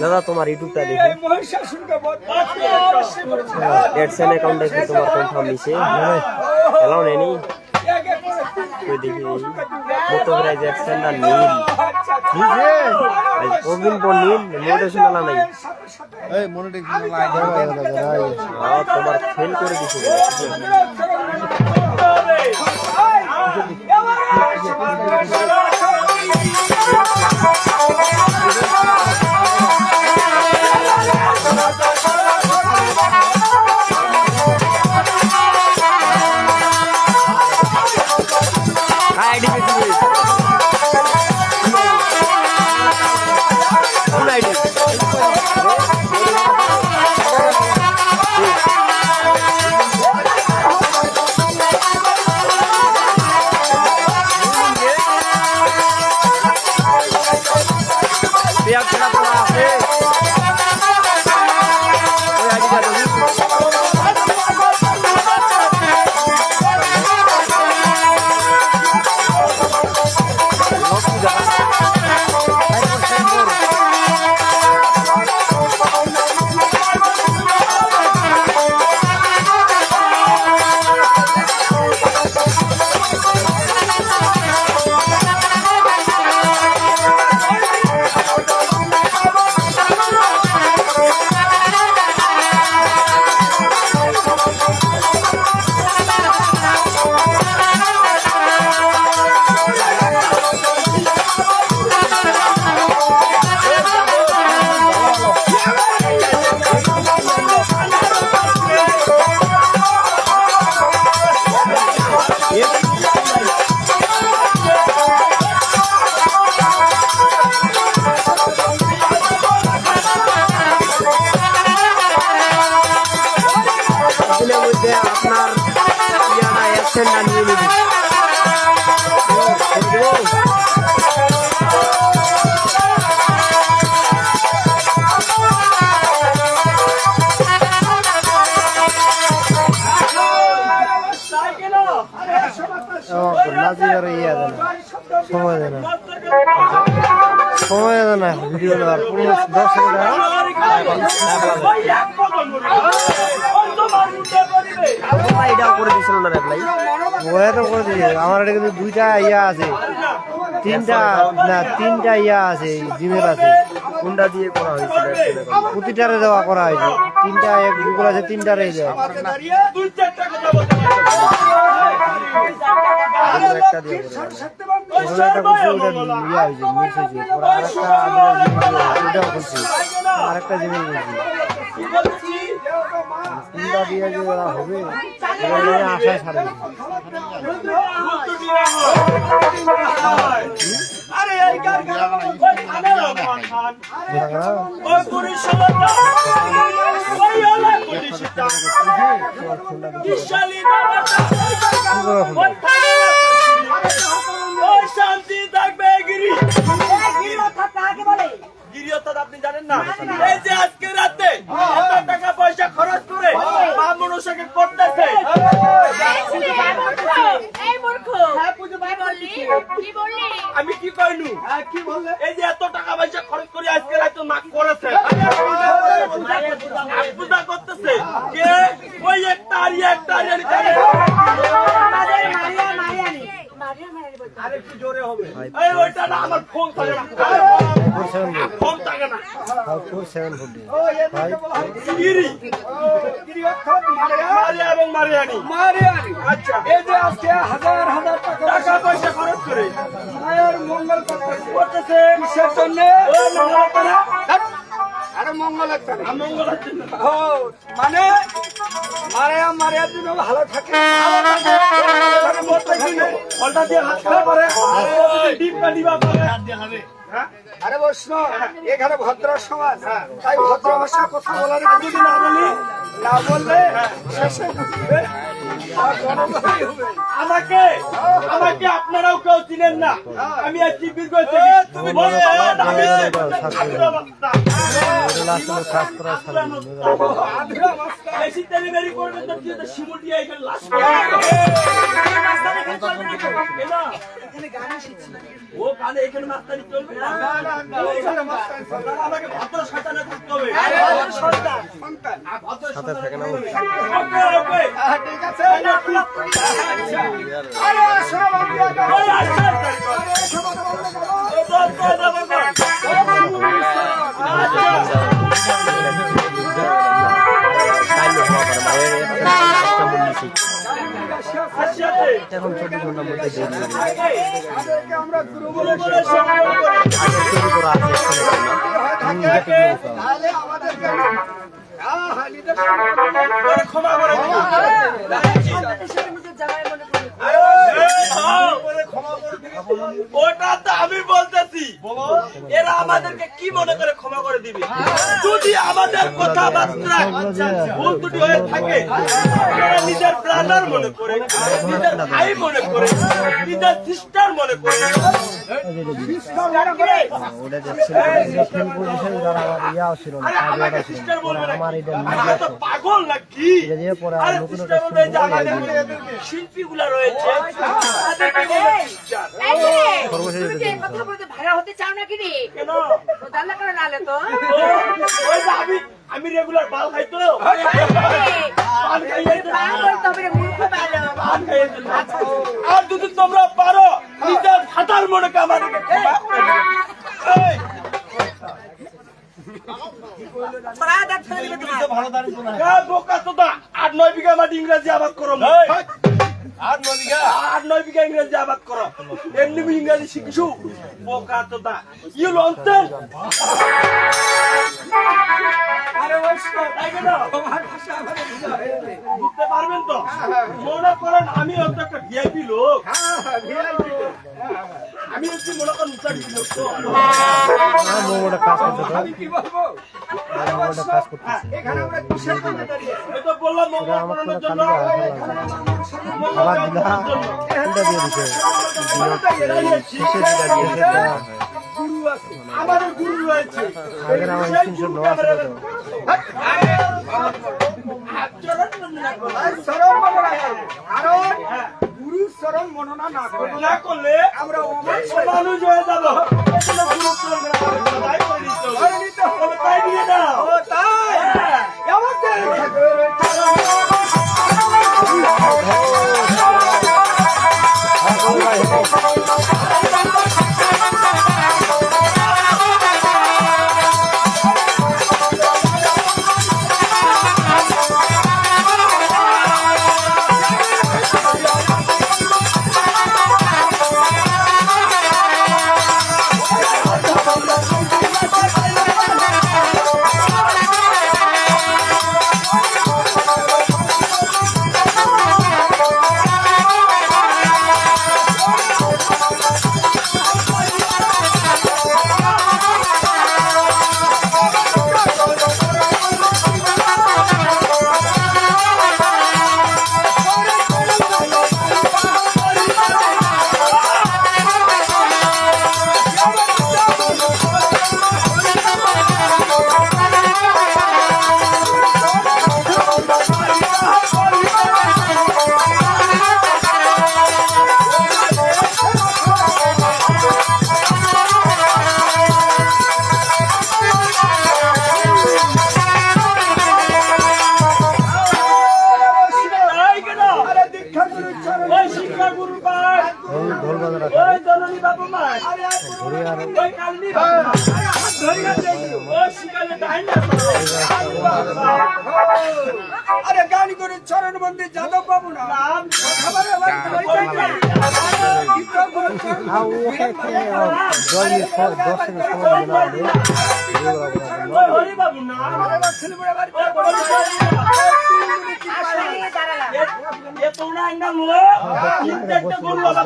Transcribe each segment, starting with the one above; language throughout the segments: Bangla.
দাদা তোমার ইউটিউবটা দেখি এডসেন অ্যাকাউন্টে কি তোমার কনফার্ম নিছে এলাও নেনি কই দেখি মতো প্রাইস এডসেন না নীল বুঝে ওবিন পর নীল মোটিভেশন আলা নাই এই মনিটরিং লাইন তোমার ফেল করে দিছে आईडी पे फुल आईडी ये अपना पूरा है वो आईडी का আপনার ইয়ানা অ্যাকশন না নিয়ে নিবি সময় দেয় না ভিডিও নেওয়ার 10 আমার এটা কিন্তু 2টা ইয়া আছে 3টা ইয়া আছে জিমেল আছে কোনটা দিয়ে করা হয়েছিল প্রতিটারে দেওয়া করা হয়েছে 3টা এক গুগল আছে 3টারে দেয় একটা দিয়ে আরেকটা জিমেল বলছি কোনটা দিয়ে যে ওরা হবে আশায় ছাড়বে শান্তি থাকবে গিরি গিরি অর্থাৎ আপনি জানেন না এই যে আজকে রাতে এত টাকা পয়সা খরচ করে মা মনসাকে করতেছে আমি কি কইনু কি বললে এই যে এত টাকা পয়সা খরচ করে আজকে রাত নাক করেছে পূজা করতেছে কে ওই একটা আরিয়া আরে একটু জোরে হবে এই ওইটা না আমার ফোন থাকে না ফোন থাকে না ও এটাকে বলা হয় গিরি গিরি অর্থাৎ মারিয়া মারিয়া এবং মারিয়ানি মারিয়ানি আচ্ছা এই যে আজকে হাজার হাজার টাকা পয়সা খরচ করে মায়ের মঙ্গল করতেছে কিসের জন্য ও মঙ্গল করে আরে মঙ্গলের জন্য মঙ্গলের জন্য ও মানে মারিয়ার জন্য ভালো থাকে ফলটা দিয়ে হাত খাওয়া পারে ডিপটা দিবা পারে হ্যাঁ আরে বৈষ্ণব এখানে ভদ্র সমাজ তাই ভদ্র ভাষা কথা বলার যদি না বলি না বললে শেষে বুঝবে আর গণগণই হবে। আমাকে আপনারাও কেউ চিনেন না আমি আর জিপির কইছি তুমি বলো আমি আধা মাস্টার বেশি ডেলিভারি করবেন তো কি তো শিমুল দিয়ে এখানে লাশ ও কানে এখানে মাস্টারি চলবে না আমাকে ভদ্র শয়তানে থাকতে হবে সন্তান ভদ্র শয়তানে ওকে ওকে ঠিক আছে আরে আসো ওই আচ্ছা এখন 24 ঘন্টার মধ্যে দিয়ে দিবে আমরা গুরু বলে বলে সম্মান করে আগে তৈরি করা আছে তাহলে আমাদেরকে ক্ষমা করে ওটা তো আমি বলতেছি এরা আমাদেরকে কি মনে করে ক্ষমা করে দিবে যদি আমাদের কথাবার্তা ভুল ত্রুটি হয়ে থাকে এরা নিজের ব্রাদার মনে করে নিজের ভাই মনে করে নিজের সিস্টার মনে করে ওটা দেখছিল ফেল পজিশন যারা আমার ইয়া ছিল না আরে আমাকে সিস্টার বলবে না আমার এটা আমরা তো পাগল নাকি এটা দিয়ে পরে আরে নতুন সিস্টার একটা বলতে যে আমাদের শিল্পীগুলা রয়েছে তাদেরকে বলে সিস্টার কেন ওই যে আমি রেগুলার বাল খাই তো পান খাইয়ে তো পান খাইয়ে তো আর যদি তোমরা পারো নিজের হাতার মনে কে আমাদেরকে ক্ষমা করে দিও। এই, এ বোকা চোদা, 8-9 বিঘা মাটি ইংরেজি আবাদ করো আর 9 বিঘা ইংরেজি আবাদ করো এমনি ইংরেজি শিখছু বোকা চোদা ইউ লন্টেন আরে বৈষ্ণব তাই কেন তোমার ভাষা আমাকে বুঝা হয়ে যাবে। বুঝতে পারবেন তো মনে করেন আমি হচ্ছে একটা ভিআইপি লোক VIP আমি হচ্ছে মনে করেন মুসাফি লোক তো মোমোটা কাজ করতে তো আমি কি বলবো মোমোটা কাজ করতে এখানে আমরা কিসের জন্য দাঁড়িয়ে আছি? আমি তো বললাম মঙ্গল আমার করানোর তো জন্য খালি মঙ্গল আবার করানোর দিলা জন্য কোনটা দিয়ে দিছে শেষে দিলা দিয়েছে গুরু আছে আমাদের গুরু রয়েছে আগের আমার স্ক্রিনশট নেওয়া ছিল তো চরণ মননা করবো কারণ গুরুর চরণ মননা না করবো না করলে আমরা মানুষ হয়ে যাবো এজন্য গুরু চরণ তাই করে দিতে হবে। তবে তাই নিয়ে দাও তাই হ্যাঁ। আমাদের Hey! শিক্ষা গুরু পাঠ ওই জননী বাবু মা ওই কালনি বাবু মা ওই শিকালে ডাইনা আরে গান করে চরণ মন্দির যাদব বাবু না নাম খাবারে ওই হরি বাবু না এ তোমরা একটা লো তিনটা গুরু বাবা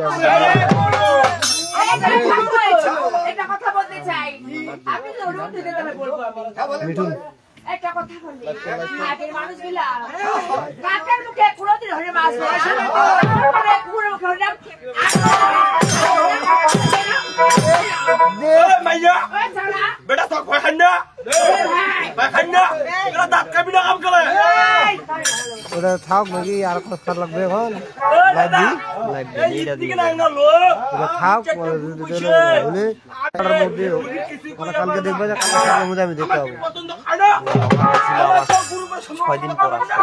একটা কথা বলতে চাই আমি তো রুম দিতে গেলে বলবো আমি একটা কথা বলি আগের মানুষগুলা কাকার মুখে কোনোদিন হরে মাছ ধরে কুকুরের মুখে হরে মাইয়া ওই সালা বেটা তো ভয় খান না ভয় খান না এরা দাঁত কাবি না কাম করে ওটা থাক নাকি আর কথা লাগবে এখন এই দিকে না একটা লো ওটা থাক বলে তার মধ্যে ওরা কালকে দেখবে যে কালকে মধ্যে আমি দেখতে পাবো পছন্দ খানা গুরু 6 দিন পর আসছে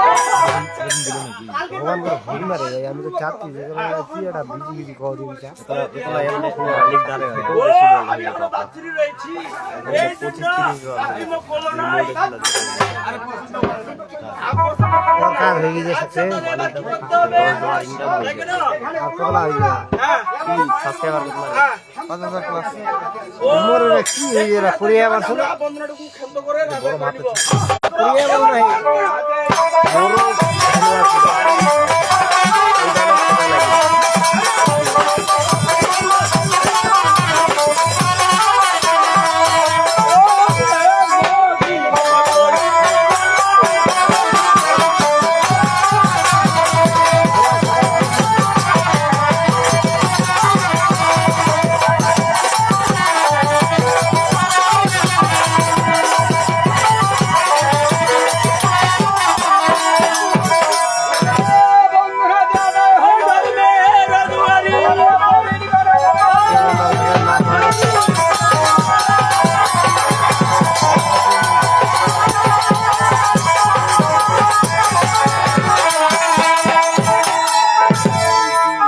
ভগবান করে ভুল মারে যায় আমি তো চাচ্ছি যে কি একটা বিজি বিজি খাওয়া দিবি চা এতলা এমনি মালিক দাঁড়ে হয় আমি এখনো বাচ্চারই রয়েছি এই জন্য আমি মো কোলো নাই কার হয়ে গেছে সাথে আর কতলা হয়ে যায় সাবস্ক্রাইবার করতে কত ক্লাস মোর কি হয়ে গেল পড়িয়া বাসু বন্ধনাটুকু খেলতে করে বড় মাথা পড়িয়া বাসু নাই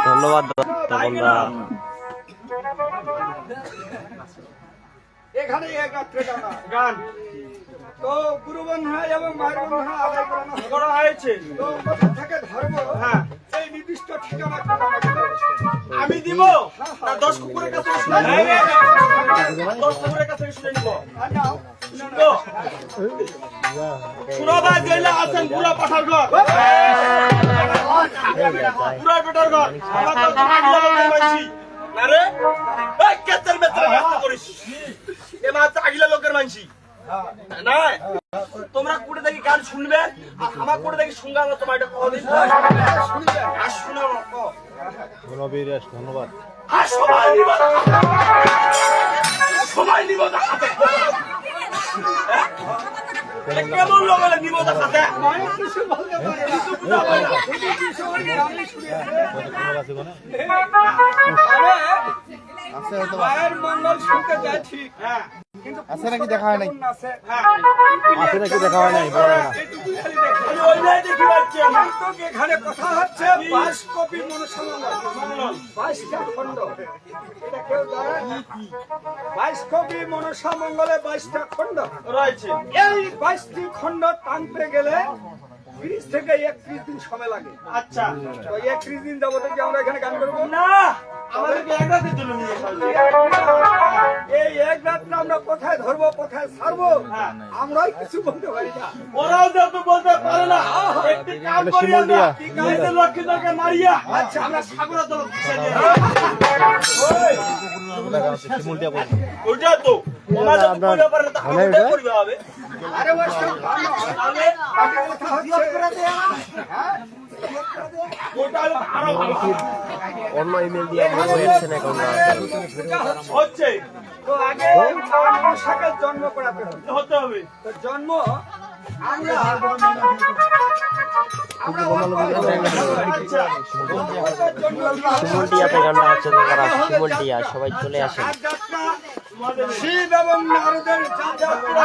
ধন্যবাদ বন্ধুরা এখানে একত্রে গান তো গুরু বন্ধনা এবং মায়ের বন্ধনা আদায় করা হয়েছে তো কোথা থেকে ধর্ম হ্যাঁ এই নির্দিষ্ট ঠিকানা আমাকে দাও। আমি দিব না 10 কুকুরের কাছে শুনে নিব 10 কুকুরের কাছে শুনে নিব আর নাও শুনো শুনো ভাই গেলা আছেন পুরা পাঠার ঘর পুরা বেটার ঘর আমার তো আগলা লোকের মানসি না রে এই কেতের মেতের কাজ করিস এ মা আগলা লোকের মানসি না তোমরা কোটে দেখি গান শুনবে আমার কোটে দেখি শুনগা না তোমার এটা কদিন শুনবে আর শুনো ধন্যবাদ আর সবাই নিব দেখাতে কেমন লোকের নিব দেখাতে মায়ের মঙ্গল শুনতে যায় ঠিক হ্যাঁ কিন্তু আছে নাকি দেখা হয় নাই আছে আছে নাকি দেখা হয় নাই বড় না এইটুকু খালি দেখে আমি ওই নাই দেখি পাচ্ছি আমি তো এখানে কথা হচ্ছে 22 কপি মনসামঙ্গল 22টা খণ্ড এটা কেউ জানে 22 কপি মনসামঙ্গলে 22টা খণ্ড রয়েছে এই 22টি খণ্ড টানতে গেলে 30 থেকে 31 দিন সময় লাগে আচ্ছা তো 31 দিন যাবতে কি আমরা এখানে গান করবো না আমাদেরকে এক রাতের জন্য নিয়ে আসবে এই এক রাতটা আমরা কোথায় ধরবো কোথায় ছাড়বো হ্যাঁ। আমরাই কিছু বলতে পারি না ওরাও যেহেতু বলতে পারে না একটি কাম করি আমরা গাইতে লক্ষ্মীদেরকে মারিয়া আচ্ছা আমরা সাগরে তো ওইটা তো ওনারা যদি করতে পারে না তো আমাদের করবে হবে আরে ওই সব ভালো। তাহলে বাকি কথা হচ্ছে ওটা আরো ভালো অন্য ইমেল দিয়ে আমার ওয়েবসাইট অ্যাকাউন্ট হচ্ছে তো আগে মানুষকে জন্ম করাতে হবে হতে হবে তো জন্ম আমরা আচ্ছা শিমুলটিয়াতে গানটা হচ্ছে তো তারা শিমুলটিয়া সবাই চলে আসেন যাত্রা শিব এবং নারদের যাত্রা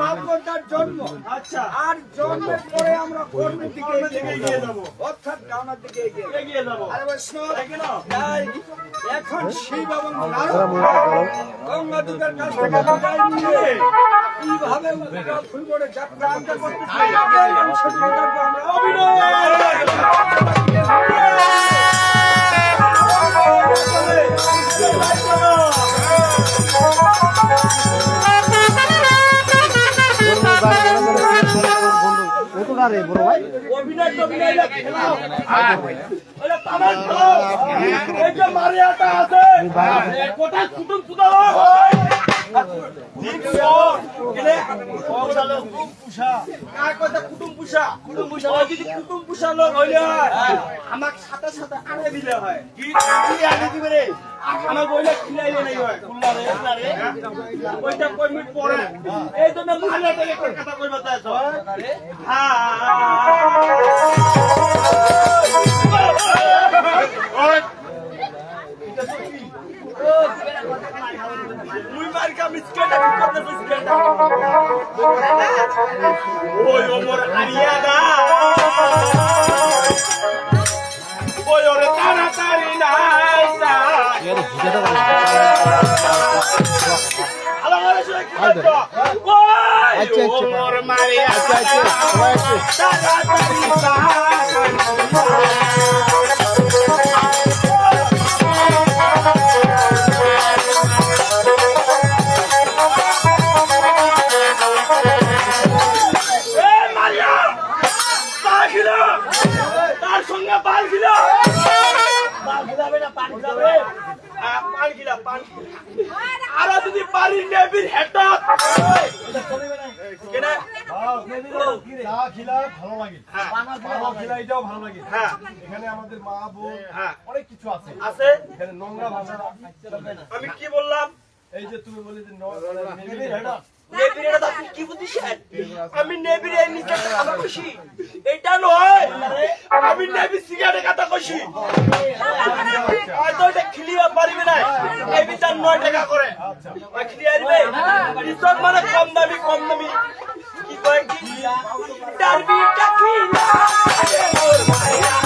মাপদার জন্ম। আচ্ছা আর জন্মের পরে আমরা কর্মের দিকে এগিয়ে যাবো। অর্থাৎ ডানার দিকে এগিয়ে যাবো। আরে বৈষ্ণব, কেন? তাই এখন শিব এবং নারদ গঙ্গা দুধের কাছ থেকে বিদায় নিয়ে কিভাবে উত্তরা ফুল করে যাত্রা করতেছে এই অংশটি দেখবো আমরা। বড় ভাই অভিনয় টভিনয় না খেলাও। ওরে তামার খেলাও। এই যে মারিয়াটা আছে, কোথায় কুটুম সুদাও? দিন পর গেলে পৌঁছালো কুটুম পুষা। কার কথা কুটুম পুষা? কুটুম পুষা। ওই যদি কুটুম পুষা লোক হইলে হয়, আমাকে সাথে সাথে আনে দিলে হয়। কি আনে দিবে রে? আমার বইলে খিলাইলে নাই হয়। খুললা রে। ওইটা কই মিনিট পরে। এই জন্য মারিয়াটাকে কথা কইবা চাইছ। হ্যাঁ। তুই মার্কা মিসকেটা কি করতেছিস কেটা? ওই ওমর আরিয়ানা, ওই ওরে তাড়াতাড়ি নাই যা। আলাদা করে কি করছো? ওই ওমর মারিয়া তাড়াতাড়ি যা। তার সঙ্গে পাল খিলা আরো যদি পারি নেবির হেটা এখানে আমাদের মা বোন অনেক কিছু আছে আছে। এখানে নোংরা ভাষা আমি কি বললাম? এই যে তুমি বলে যে নেবির হেটা নেবিরের আপনি কি বুঝিছেন? আমি নেবিরের নিচে কথা কইছি, এটা নয়। আমি নেবি সিগারেটের কথা কইছি। হয়তো এটা খিলিয়া পারিবে না। এই বিচার 9 টাকা করে। ওই খিলিয়া দিবে। রিসর্ট মানে কম দামি কি কয় কি? ডারবিটা খিলা ওর মায়া।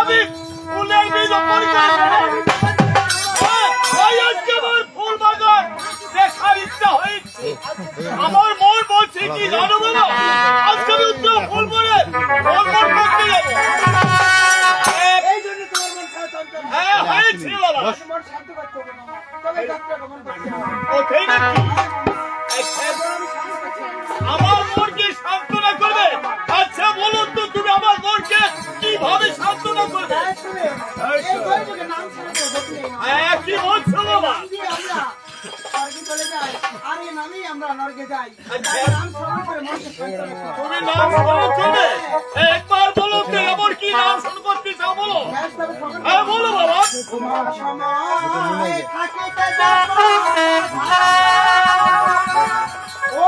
আমি ফুলের বীজ রোপণ আজকে আমার ফুল বাগান দেখার ইচ্ছা হয়েছে। আমার মন বলছে কি জানো বাবা, আজকে আমি উত্তর ফুল করে ভ্রমণ করতে যাবো। এই জন্য তোমার মন খারাপ চঞ্চল। হ্যাঁ হয়েছে বাবা। মন শান্ত করতে হবে মামা। তবে যাত্রা গমন করতে হবে। ওঠেই নাকি এরপর আমি শান্ত করছি। আমার মনকে সান্ত্বনা করবে? আচ্ছা বলুন তো তুমি আমার মনকে কিভাবে সান্ত্বনা করবে? এই শুনে, এই গরিবকে নাম শুনে তো দেখলে না। কি বলছো বাবা? যদি আমরা স্বর্গে চলে যাই, আর এই নামেই আমরা নরকে যাই। নাম স্মরণ করে মনকে শান্ত রাখতে হবে। তুমি নাম স্মরণ করবে? একবার বলো তো এমন কি নাম স্মরণ করতে চাও বলো। ব্যাস তবে স্মরণ হ্যাঁ বলো বাবা। তোমার সময় থাকিতে যাব ও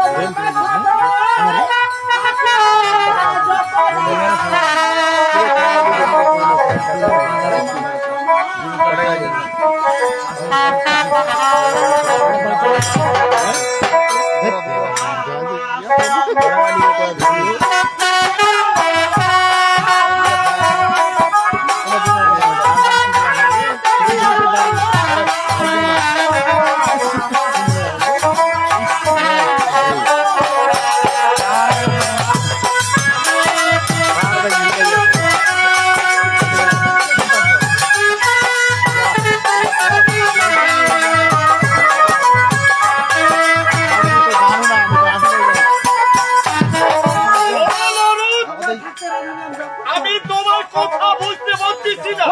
আমি তোমার কথা বুঝতে পারতেছি না।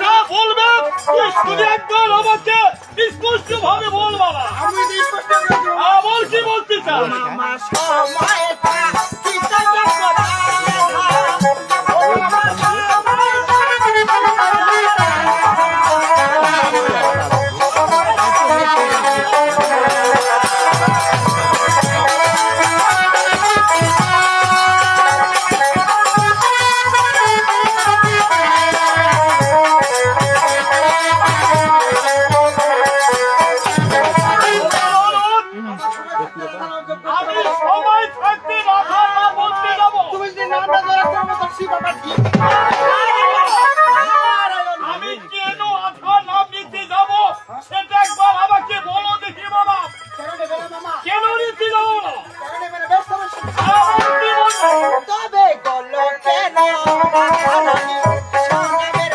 যা বলবে তুই শুধু একবার আমাকে স্পষ্ট ভাবে বল বাবা। আমি স্পষ্ট করে দেব। বল কি বলতে চাও? আমার সময় থাকিতে যাব ও আমার সময় আমি সময় থাকতে রাধা না বলতে যাবো। তুমি যদি নামটা ধরে করবো তো শিবাটা ঠিক। আমি কেন আধা নাম নিতে যাব সেটা একবার আমাকে বলো দেখি বাবা। কেন নেবে না মামা? কেন নিতে যাবো না? কেন নেবে না? বেশ সমস্যা নেই। আমার কি বলছো? তবে গলো কেন আমি সোনামের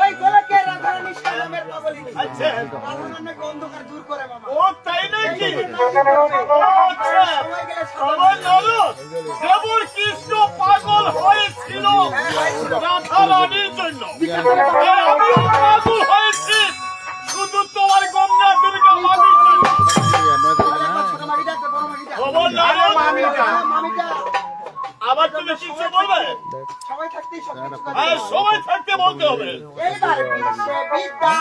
ওই গোলকে রাধারানী সোনামের পাগলিনী। আচ্ছা রাধারানী অন্ধকার দূর করে মামা। ও তাই নাকি? সময় আচ্ছা গেলে আমার জানো যেমন কৃষ্ণ পাগল হয়েছিল রাধা রানীর জন্য, আমিও পাগল হয়েছি শুধু তোমার গঙ্গা দুর্গা মামির জন্য। ছোট মাগিটা একটা বড় মাগিটা। খবর নাও মামিটা। মামিটা। আবার তুমি শিখছো বলবে? সবাই থাকতেই সব কিছু করে। হ্যাঁ সময় থাকতে বলতে হবে। এইবার বিশ্ববিদ্যা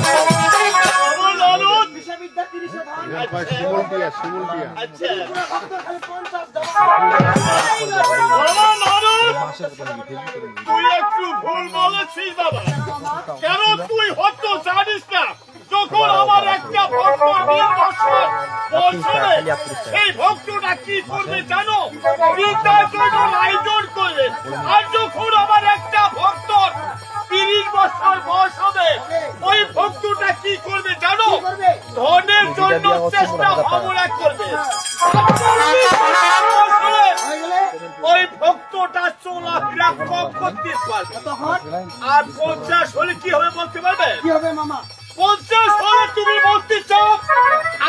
খবর নাও। বিশ্ববিদ্যা 30 ধান। আচ্ছা খালি 50 দাও। খবর নাও। তুই একটু ভুল বলেছিস বাবা। কেন তুই হয়তো জানিস না যখন আমার একটা ভক্ত নির্বাসন পৌঁছবে, সেই ভক্তটা কি করবে জানো? বৃদ্ধাশ্রমের আয়োজন করবে। আর যখন আমার একটা ভক্ত 30 বছর বয়স হবে, ওই ভক্তটা কি করবে জানো? ধনের জন্য চেষ্টা ভাবনা করবে। ওই ভক্তটা চলাফেরা কম করতে পারবে। আর 50 হলে কি হবে বলতে পারবে? কি হবে মামা? 50 হলে তুমি বলতে চাও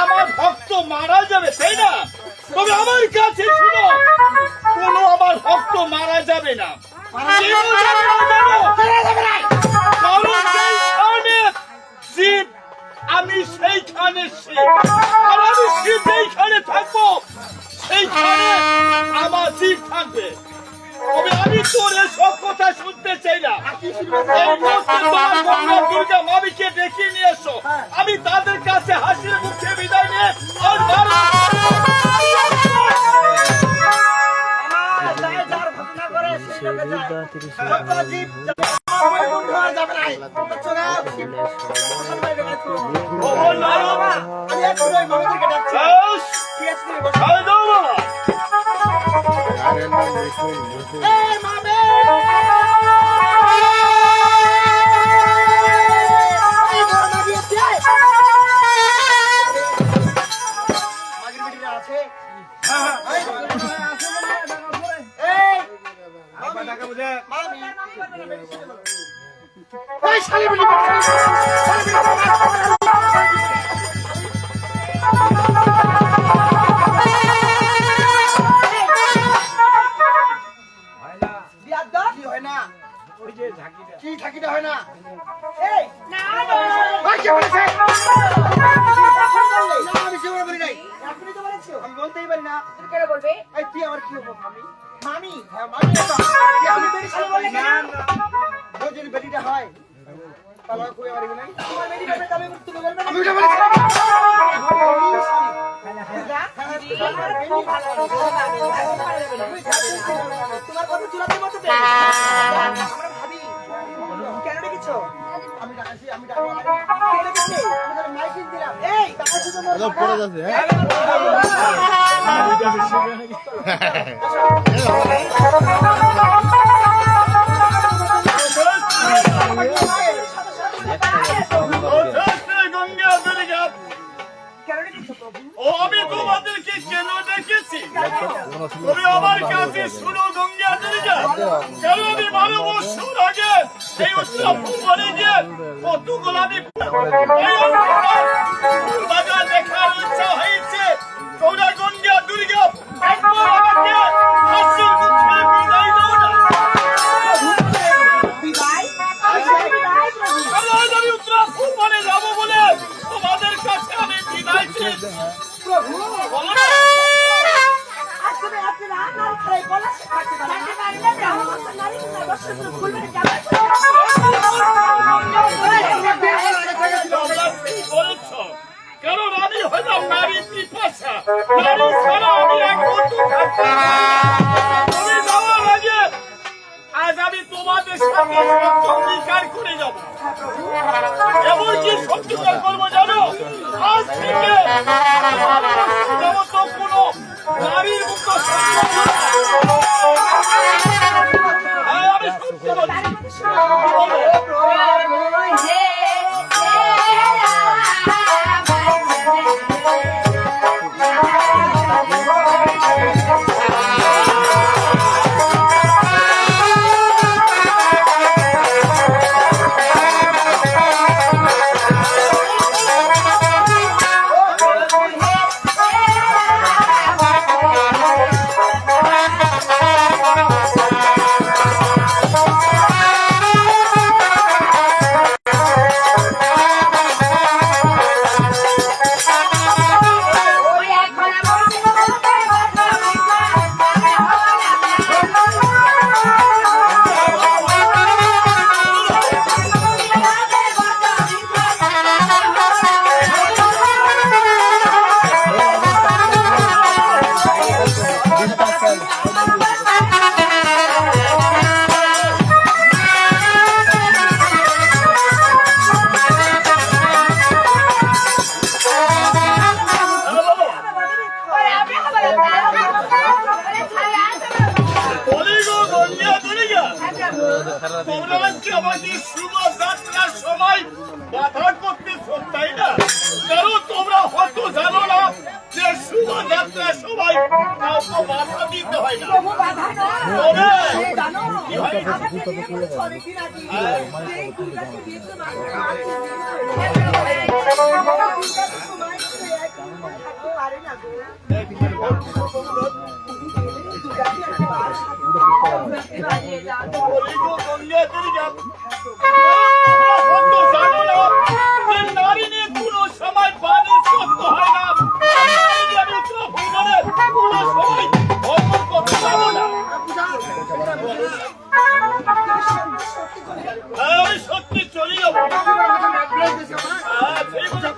আমার ভক্ত মারা যাবে, তাই না? তবে আমার কাছে শুনো, কোন আমার ভক্ত মারা যাবে না। কেন যাবে না জানো? কারণ যেইখানে শিব, আমি সেইখানে শিব। আর আমি শিব যেইখানে থাকবো, সেইখানে আমার শিব থাকবে। তবে আমি তোর সব কথা শুনতে চাই না। এই মুহূর্তে তোমার গঙ্গা দুর্গা মামিকে ডেকে নিয়ে এসো। আমি তাদের কাছে হাসির মুখে বিদায় নিয়ে আর কি থাকিটা হয় না? না না কে বলেছে? আমি জীবনে বলি নাই। আপনি তো বলেছো। আমি বলতেই পারি না। তুমি কেন বলবে? এই তুই আমার কি হবো মামি? মামি হ্যাঁ মামি এটা। কি আপনি বেরিয়ে চলে বললে কেন? ও যদি বেটিটা হয় তাহলে কই পারিব না। তোমার বেরিয়ে যাবে তবে তুমি বলবে না। আমি এটা বলেছি। তোমার কথা চূড়াতে মতো দেয়। আমরা ভাবি কেন রেখেছো? আমি ডাকাছি, আমি ডাকবো না। কে রেখেছে? আমি তাহলে মাইকিং দিলাম। এই টাকা শুধু মোর গঙ্গা দুর্গা, কেন রেখেছো প্রভু? ও আমি তোমাদেরকে কেন ডেকেছি? তুমি আমার কাছে শুনো গঙ্গা দুর্গা, কেন আমি 12 বছর আগে এই উৎসব করে গিয়ে কতগুলো আমি এই বাজার দেখার ইচ্ছা হয়েছে। তোমরা গঙ্গা দুর্গা একবার আমাকে হাসির মুখে বিদায় দাও না। বিদায়? বিদায় প্রভু। আজ আমি উত্তরাখণ্ড মানে যাবো বলে তোমাদের কাছে আমি বিদায় চেয়েছি। প্রভু বলো না। আসলে আপনারা নারী খেলাই বলা থাকতে পারেন না। নারী খেলাই বসে খুলবে যাবে। তোমরা ঠিক বলেছ, কারণ আমি হলাম নারী পিপাসা। নারী ছাড়া আমি এক মুহূর্ত থাকতে পারি না। তুমি যাওয়ার আগে আজ আমি তোমাদের সাথে সত্য অঙ্গীকার করে যাব। এমন কি সত্যিকার করবো জানো? আজ থেকে তো কোনো নারীর মুক্ত আমি সত্যি তোমরা কি আমাকে শুভ যাত্রার সময় বাধা করতেছ, তাই না? কারণ তোমরা হয়তো জানো না যে শুভ যাত্রার সময় কাউকে বাধা দিতে হয় না। প্রভু বাধা নয়। তবে জানো, কি হয়? আমাকে দিয়ে কিন্তু ছবিদিন আগে এই দুর্গাকে দিয়ে তো মানুষ থাকতে পারে না গো। বলি গো গঙ্গা দুর্গা, তোমরা হয়তো জানো না যে নারী নিয়ে কোনো সময় বাণিজ্য করতে হয় না। আমি তো ভুবনে কোনো সময় ধর্ম করতে পারবো না। আমি সত্যি চলে যাবো। সেই কথা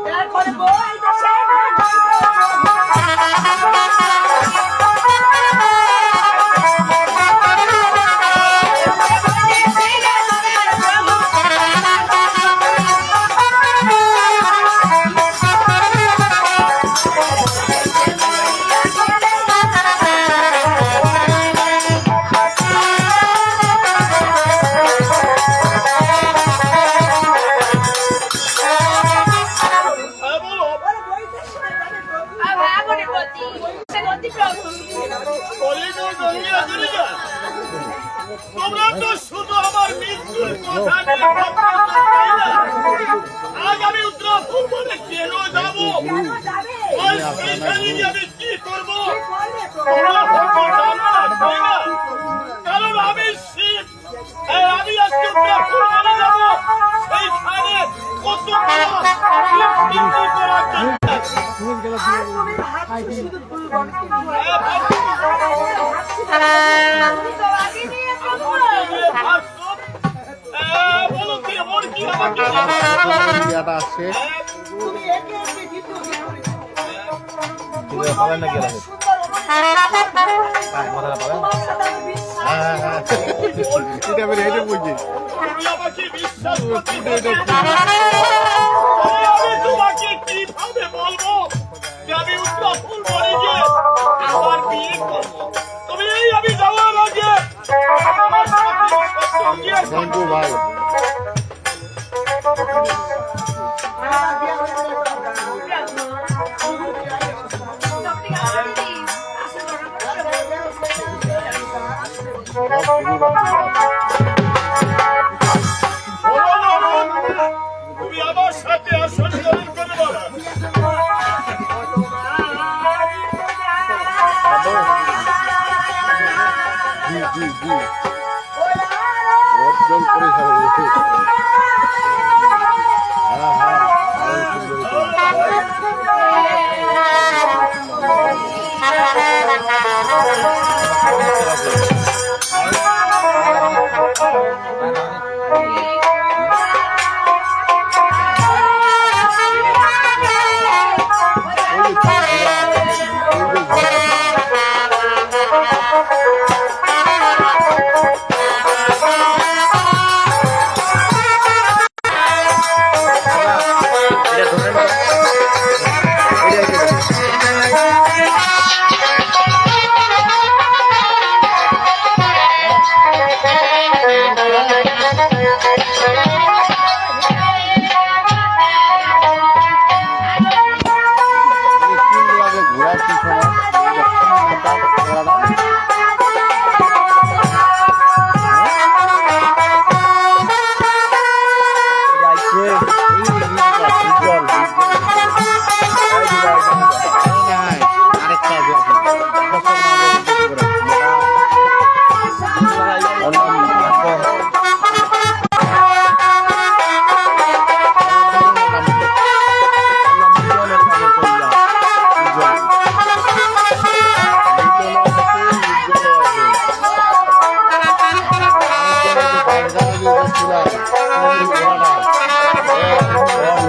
তারপরে বই দেশে তোমরা তো শুধু আমার মৃত্যুর কথা নিয়ে ভাবতেছো, তাই না? আজ আমি উত্তর পূর্বতে কেন যাবো? ওই সেইখানে গিয়ে আমি কি করবো? তোমরা হয়তো জানো না, তাই না? কারণ আমি শিব, আর আমি আজকে উত্তর পূর্বতে যাবো সেইখানে কত বিক্রি করার জন্য। বলো কি ওর কি আমাকে আসছে এটা আমি রেডি বুঝছি তুমি আমাকে বিশ্বাস করতে দেবে? আমি তোমাকে কিভাবে বলবো যে আমি উত্তরাখণ্ড বলে গিয়ে আমার বিয়ে করবো? তবে এই আমি যাওয়ার আগে আমার সাথে সঙ্গে থ্যাংক ইউ ভাই তুমি আমার সাথে আসন গ্রহণ করে বলো। জি জি জি অর্জন করে সারা হ্যাঁ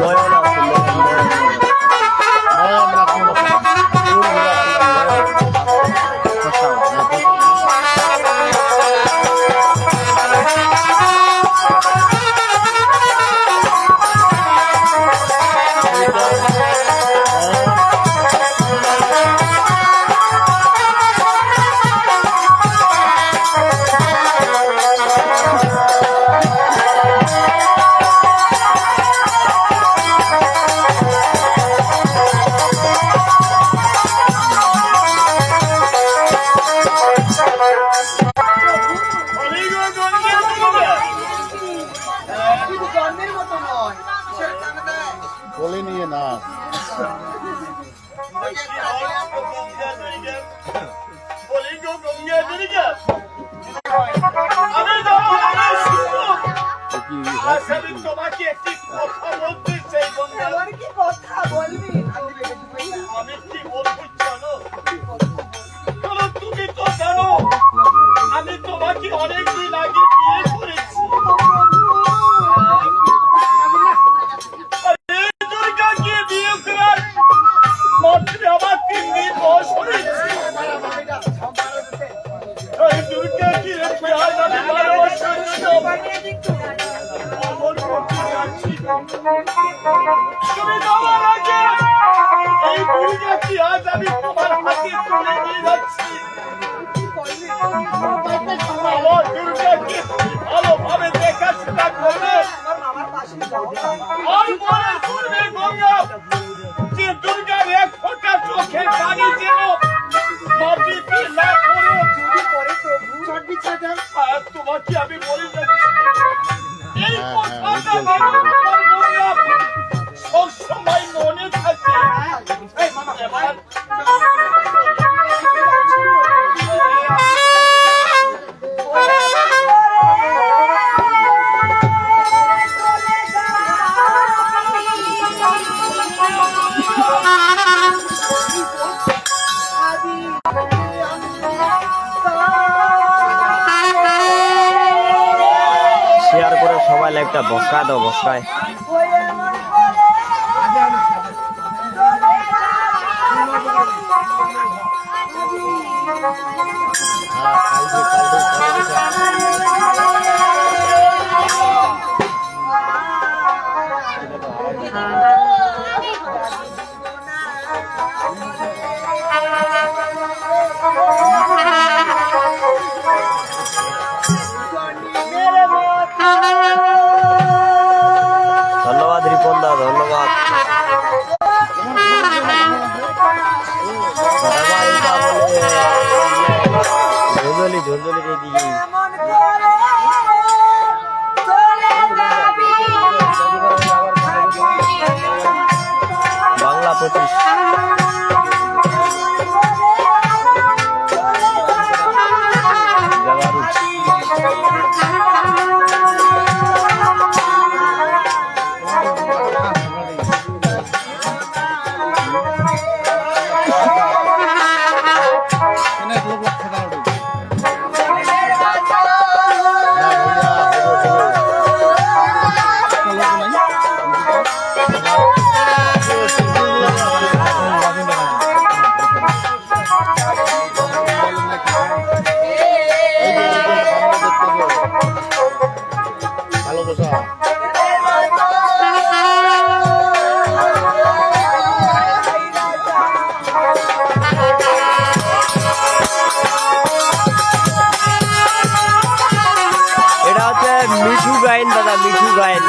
নয়ন বলি গো গঙ্গা দুর্গা আমি যাবো আসলে তোমাকে একটি কথা বলতে চাই গঙ্গা। কি কথা বলবি? আমি কি বলবো জানো? কারণ তুমি তো জানো আমি তোমাকে অনেকদিন আগে বিয়ে করেছি। আর এই দুর্গাকে বিয়ে করার মাত্র আমার 3 দিন বয়স হয়েছে। এই দুর্গাকে রেখে আজ আমি 12 বছর অমর করতে যাচ্ছি। তুমি যাওয়ার আগে এই দুর্গাকে আজ আমি তোমার হাতে তুলে নিয়ে যাচ্ছি। আমার দুর্গাকে ভালোভাবে দেখাশোনা করবে আর মনে করবে গঙ্গা যে দুর্গার এক ফোঁটা চোখের পানি যেন মাটিতে না পড়ে। আর তোমাকে আমি বলে যাচ্ছি এই কথাটা যেন তোমার গঙ্গা সবসময় মনে থাকে। এবার শেয়ার করে সবাই একটা বসকায় দাও, বসকায়। ধন্যবাদ রিপন দা, ধন্যবাদ। ঝলঝলি ঝলঝলি দিদি বাংলা 25। এটা হচ্ছে মিঠু গায়েন দাদা, মিঠু গায়েন।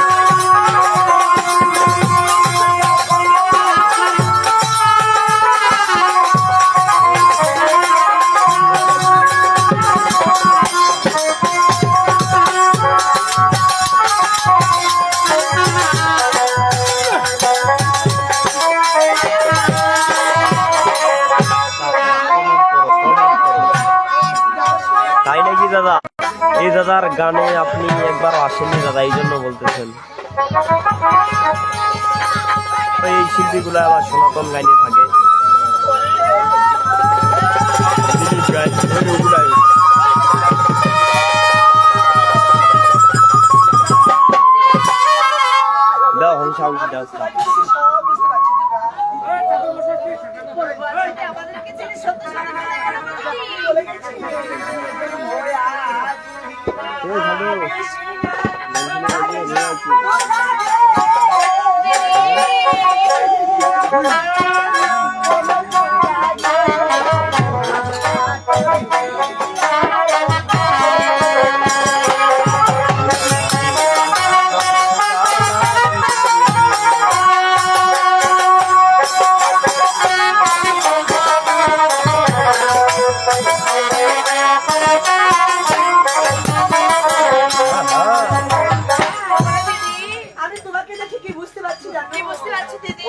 তাই নাকি দাদা? এই দাদার গানে আপনি একবার আসেননি দাদা, এই জন্য বলতেছেন। এই শিল্পীগুলো আবার সনাতন গাইনে থাকে। দাও হংসা হংসি দাও। আমি তোমাকে দেখে কি বুঝতে পারছি জানো? কি বুঝতে পারছি দিদি?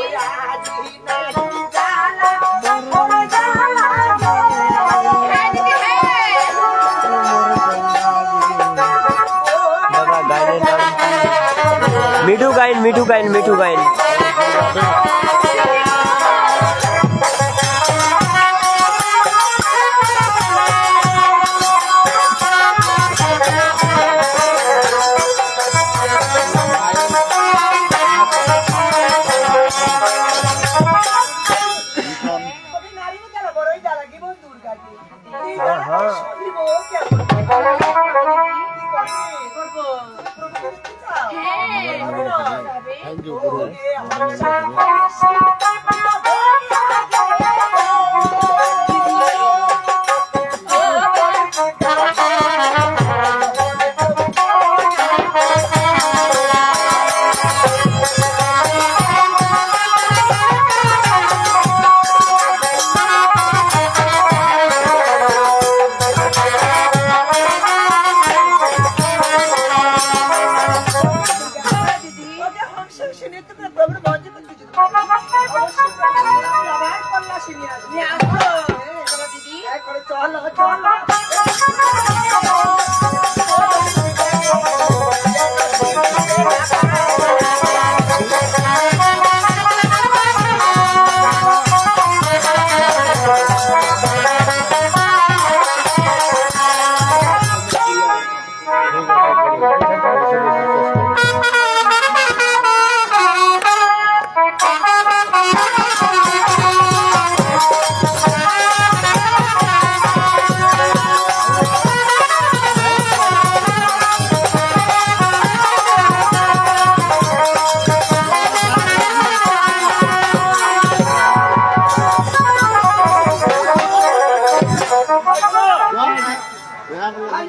মিঠু গাইন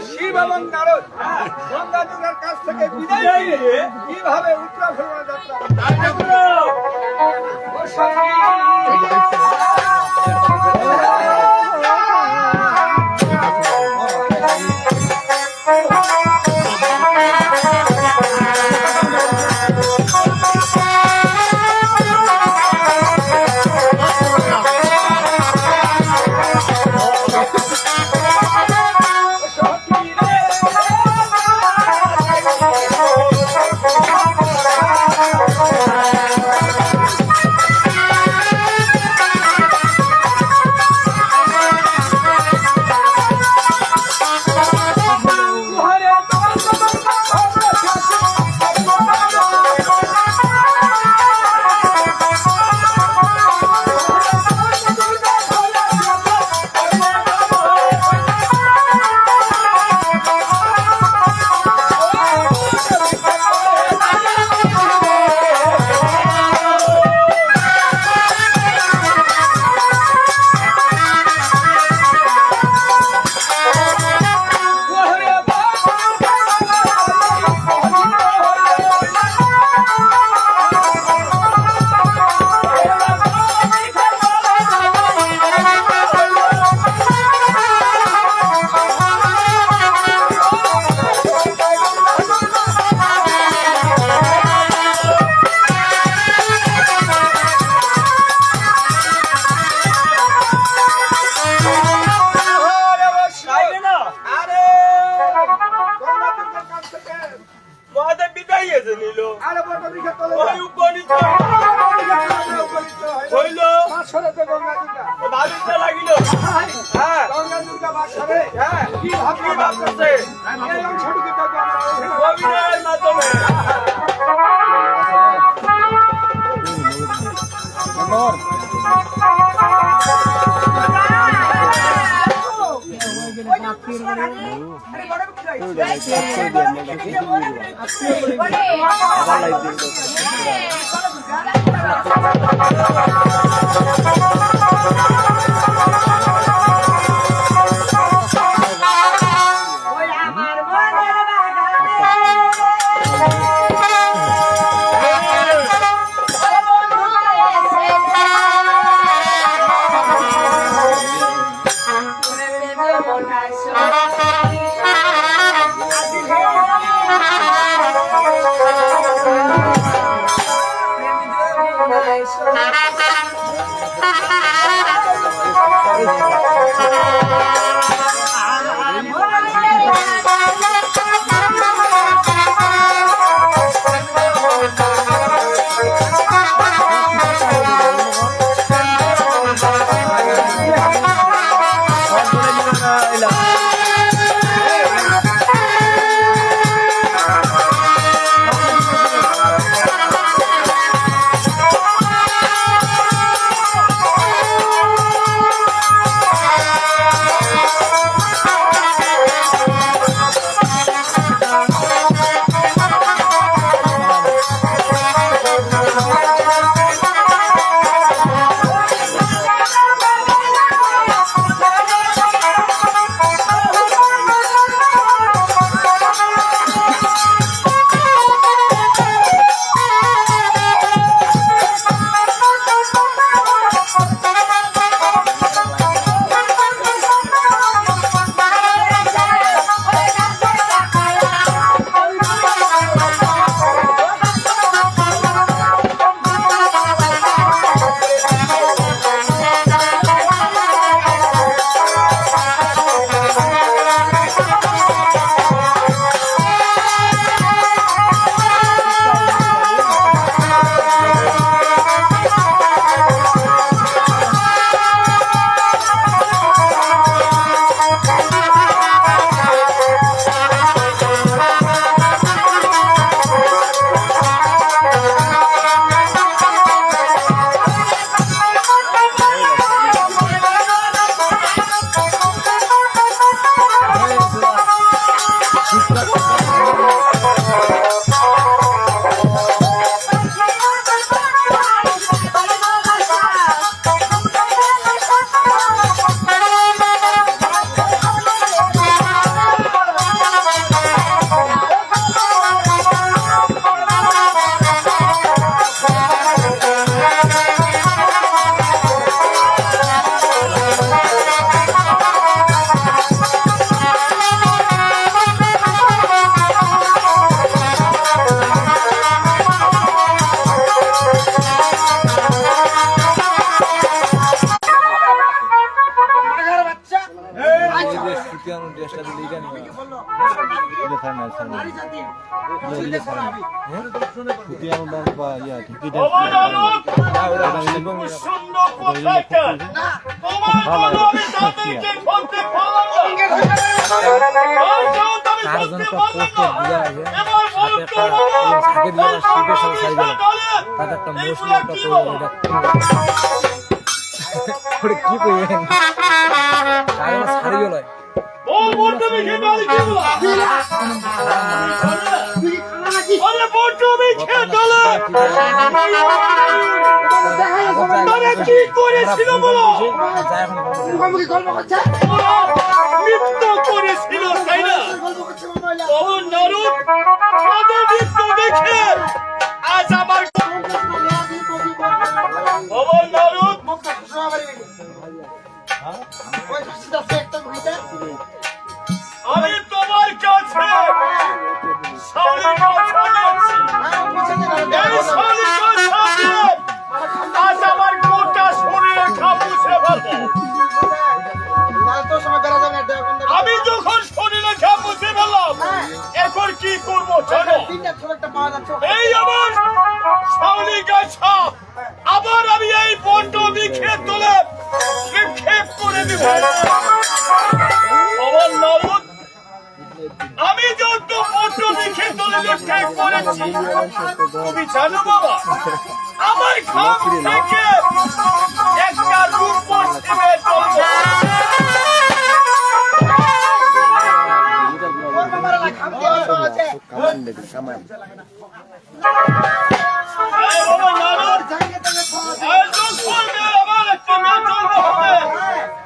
শিব এবং নারদ গঙ্গা দুর্গার কাছ থেকে বিদায় নিয়ে কিভাবে উত্তরাখণ্ড যাত্রা মহাদেব বিদায় এসে নিল আরে বড় দিকে চলে ওই উপনীত হইল গঙ্গা দুর্গা ভাবিতে লাগিল হ্যাঁ গঙ্গা দুর্গা বাসারে হ্যাঁ কি কি ভাবতেছে এই অংশটুকু তো অভিনয়ের মাধ্যমে Thank you. সুন্দর কোথাকার তোমার বলো আমি তাদেরকে বলতে পারলাম কি কইবেন ছাড়ি গেল ও বলতে মিখে বাড়ি কি বলা আরে বলতে মিখে চলে আরে কি করেছিল বলো নৃত্য করেছিল তাই না তখন নারদ তাদের নৃত্য দেখে আজ আমার ভবন নারদ আমি তোমার কাছে শালীর কথা বলছি এই শালীর কথা আজ আমার গোটা শরীরে ঘামুছে ফেলবো আমি যখন শরীরে ঘামুছে ফেললাম এখন কি করবো জানো এই আমার শালী গাছা আবার আমি এই বন্ড বিক্ষেপ তোলে নিক্ষেপ করে দিব আমার নারদ আমি যত বন্ড বিক্ষেপ তোলে নিক্ষেপ করেছি তুমি জানো বাবা আমার ঘাম থেকে একটা রূপ পশ্চিমে চলছে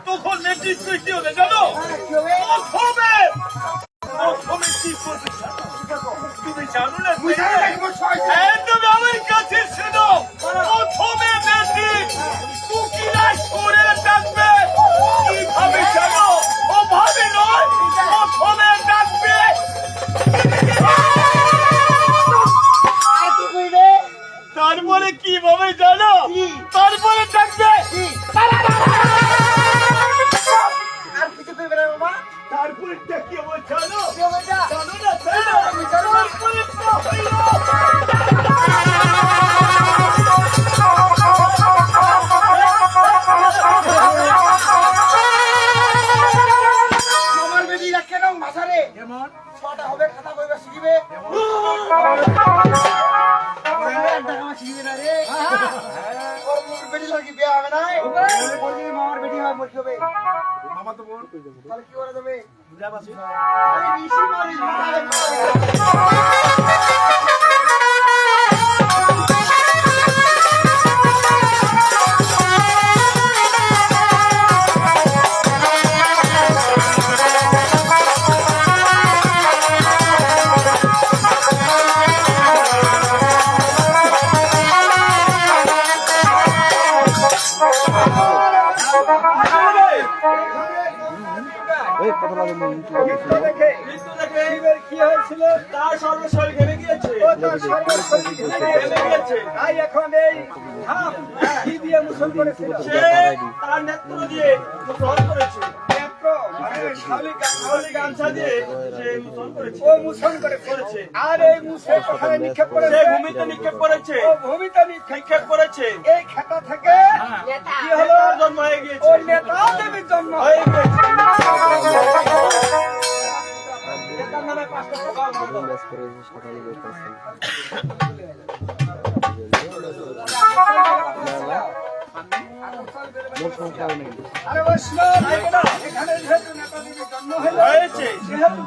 তখন নেতৃত্ব কি হবে জানো তুমি জানো না তুমি আমার কাছে শোনো প্রথমে বেশি কুকিরা সরে ডাকবে কিভাবে জানো ও ভাবে নয় প্রথমে ডাকবে তারপরে কিভাবে জানো তারপরে ডাকবে তারপরে কি হবে জানো জানো না তারপরে মাতবর তাহলে কি করা যাবে এই কথাটা বলুন দেখে মৃত্যু দেখে শিবের কি হয়েছিল তার সর্বশরীর ঘেমে গিয়েছে। ও তার সর্বশরীর ঘেমে গিয়েছে। তাই এখন এই ধাপ কি দিয়ে মুসল করেছিল সে তার নেত্র দিয়ে মুসল করেছে। নেত্র মানে শালিকা শাওলি গামছা দিয়ে সে মুসল করেছে। ও মুসল করেছে আর এই মুসে কোথায় নিক্ষেপ সে করেছে ভূমিতে নিক্ষেপ করেছে। ও ভূমিতে নিক্ষেপ করেছে। এই খেতা থেকে নেতা কি হলো তার জন্ম হয়ে ও গিয়েছে। নেতা দেবীর জন্ম হয়ে গিয়েছে। নেতার নামে 5টা প্রকার হলো ম্যাচ করে সকালে করতেছেন আরে বৈষ্ণব এখানে যেহেতু নেতা দেবীর জন্ম হলো হয়েছে। সেহেতু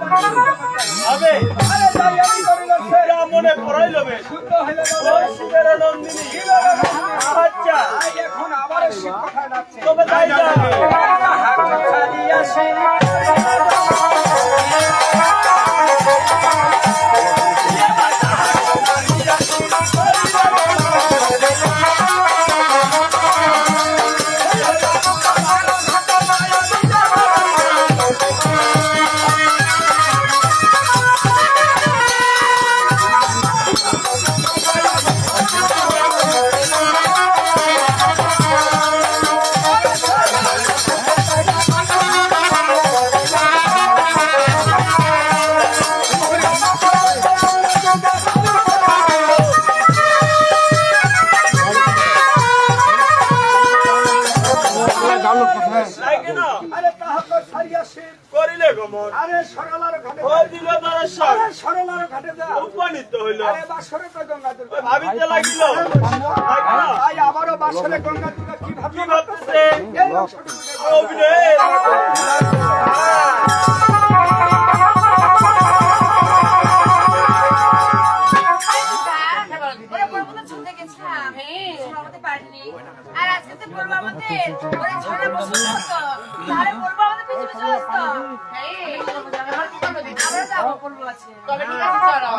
হবে। আরে তাই আমি করিল সে যা মনে পড়াইলবে। শুদ্ধ হইলে ওই শিবের নন্দিনী। আচ্ছা তাই এখন আবার শিব কোথায় ডাকছে তবে তাই যা। লাগে না। আরে তাহাকে সারিয়া শিব করিলে গমন। আরে সরলার ঘাটে ও দিল দর্শন। আরে সরলার ঘাটে যা উপনীত হইল। আরে বাসরে তো গঙ্গা দুর্গা ওই ভাবিতে লাগিল। লাগে না। তাই আবারও বাসরে গঙ্গা দুর্গা কি ভাবি কি ভাবতেছে? এই অংশটুকু দেখো। অভিনয়। ওরা পর্বতে ছুটে গেছিলাম ছড়াতে পারিনি আর আজকে তো বলবো আমাদের ওরা ছড়া বসে থাকতো তাহলে বলবো আমাদের পিছু পিছু আসতো আমরা যাবো বলবো আছে তবে ঠিক আছে চলো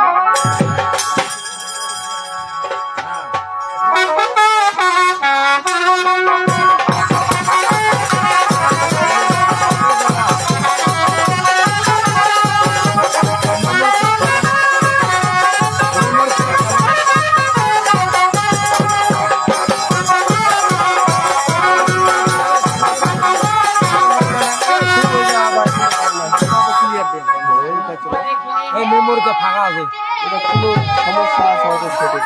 এই মেমোরিটা ফাঁকা আছে এটা কোনো সমস্যা আছে হয়তো সেটা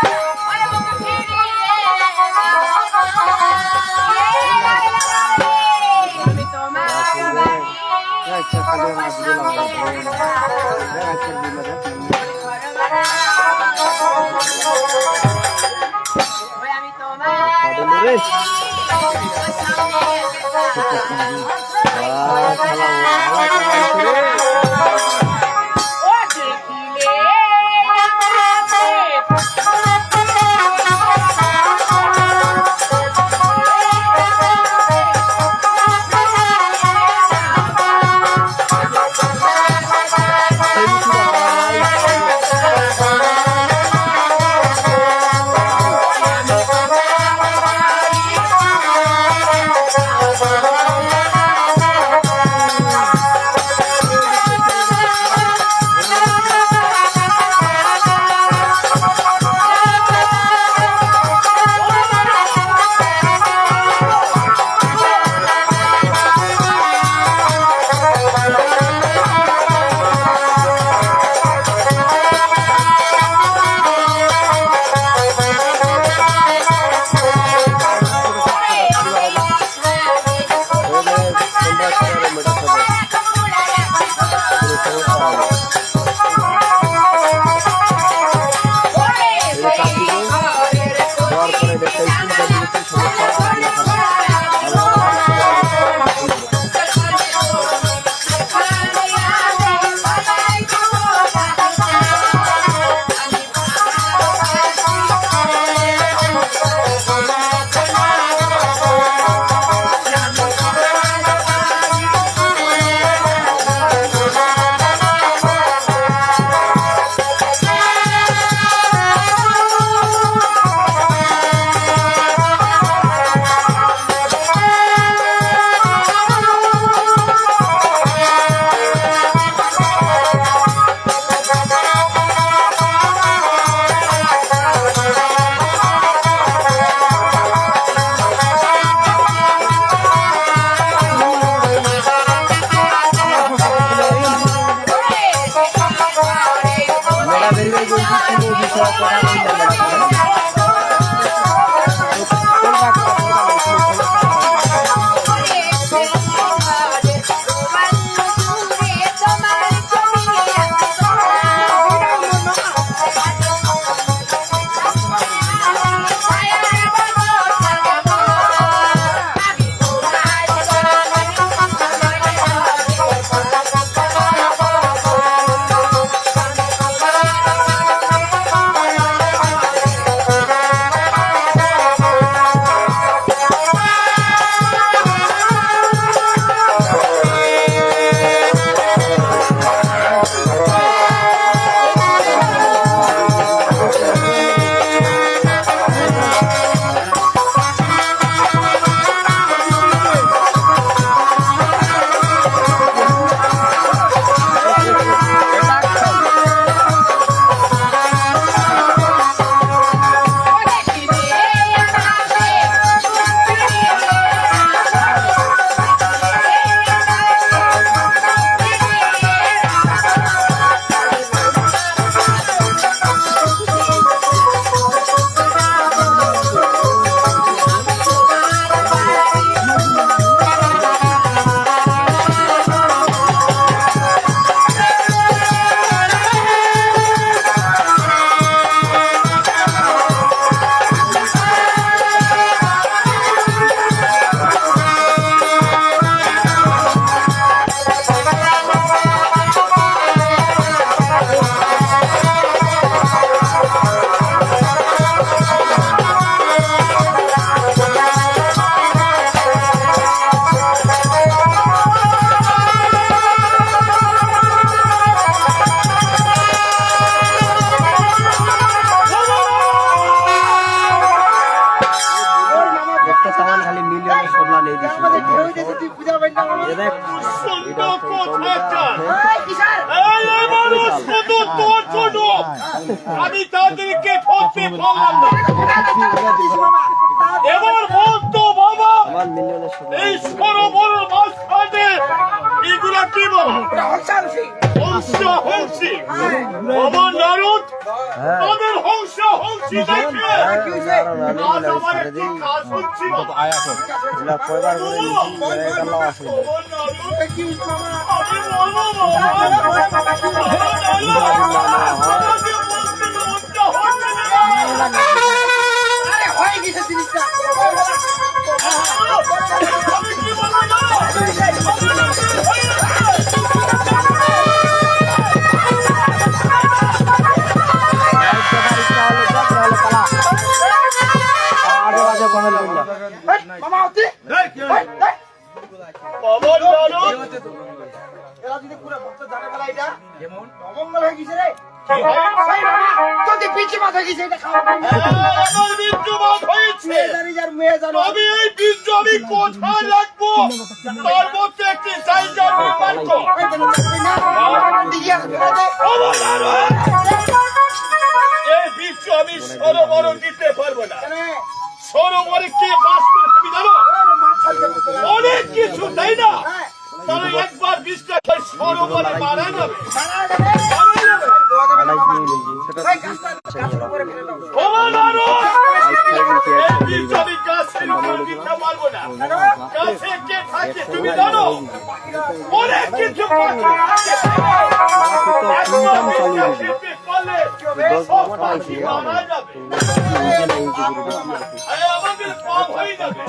আচ্ছা কালে না দিলাম আচ্ছা দিলাম রে কোথাকার। এই কিসের? এই মানুষ শুধু তোর জন্য আমি তাদেরকে ধরতে পারলাম না। এবার বলতো বাবা, আমার মিলিয়নের সঙ্গে এই সরোবরের মাঝখানে এগুলা কি বাবা? হংসী আমার নারদ তাদের হংসী দেখে আজ আমার একটি কাজ হচ্ছে বাবা। কয়বার করে গেলাম আসলে আমার নারদ, আমি বলবো বাবা, আমার নারদ, আমাকে বলতে লজ্জা হচ্ছে না। আরে হয়ে গেছে জিনিসটা। আমি কি বলবো জানো? আগে বাজে কমেন্ট করলাম মামা অতি আমার নারদ এরা যদি পুরো ভক্ত জানে বেলা এটা অমঙ্গল হয়ে গেছে রে কি হয়? সেই মামা তোকে পিছে মাথা গেছে এটা খাওয়া আমার বীর্যপাত হয়েছে। জানি যার মেয়ে জানো আমি এই বীর্য আমি কোথায় রাখবো তার মধ্যে একটি জায়গা নির্মাণ কর। আমার নারদ, এই বীর্য আমি সরোবরে দিতে পারবো না। সরোবরে কে বাস করে তুমি জানো? অনেক কিছু তাই না? তাহলে একবার বীজটা সরোবরে মারা যাবে। আমার নারদ, এই বীজ আমি গাছের উপর দিতে পারবো না। গাছে কে থাকে তুমি জানো? অনেক কিছু পাখি থাকে। একবার বীজটা খেতে পারলে সব পাখি মারা যাবে। আমাদের পাপ হয়ে যাবে।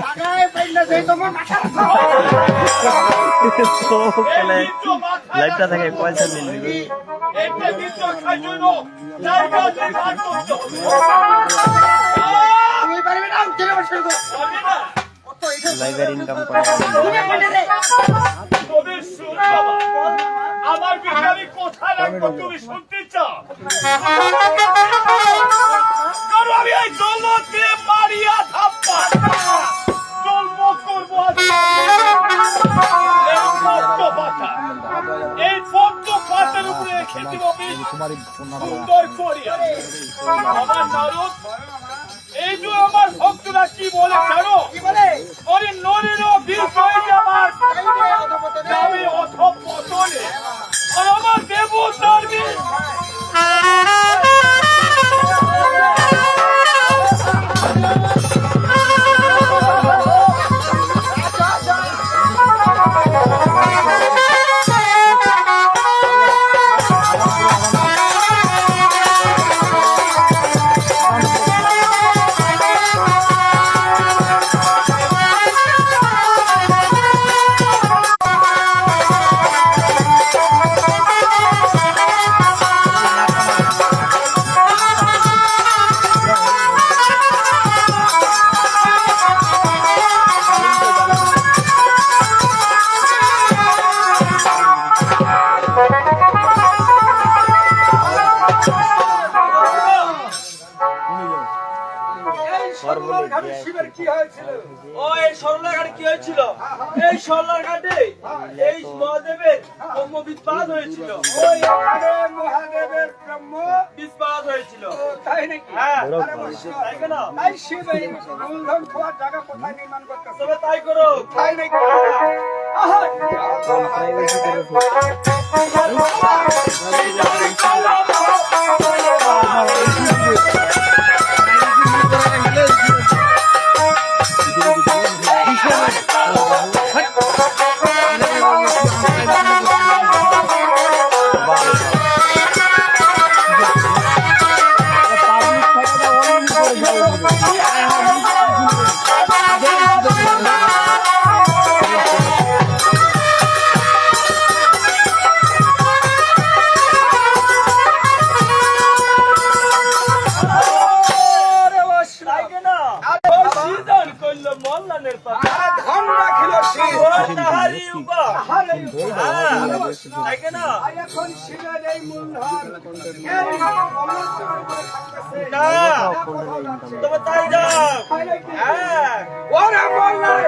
লাইভটা থেকে পয়সা মিলবে একটা বীজ খাওয়ার জন্য জায়গা নির্মাণ করতে হবে। পারবি না? লাইভের ইনকাম করে তবে শুন বাবা, আমার বিচারি কোথায় রাখবো তুমি শুনতে চাও? কারণ আমি এই জলকে মারিয়া ধাপ্পা জন্ম করবো এই পদ্ম পাতার উপরে রেখে দিব সুন্দর করিয়া। আমার নারদ, এই যে আমার ভক্তরা কি বলে জানো? ওরে নরেরও বীজ হয়ে যাবার যাবে অধঃপতনে, আর আমার দেবতার বীজ শিবের কি হয়েছিল ওই সরলার ঘাটে কি হয়েছিল? এই সরলার ঘাটে এই মহাদেবের ব্রহ্মবিৎপাত হয়েছিল। ওই এখানে মহাদেবের ব্রহ্ম বিৎপাত হয়েছিল। তাই নাকি হ্যাঁ, আরে বৎস, তাই কেন? তাই শিব এই মূলধন খাওয়ার জায়গা কোথায় নির্মাণ করতেছে তবে তাই করো। তাই নাকি আহা তাই কেন? ওই সিজন করলো মল্লানের পাতা। আরে ধন রাখিল শিব ওই তাহারই উপর। আরে হ্যাঁ, তাই কেন? আর এখন শিবের এই মূলধন এই অলঙ্কার করে থাকতেছে না, তবে তাই যাও। তাই নাকি হ্যাঁ, ওরে মোল্লার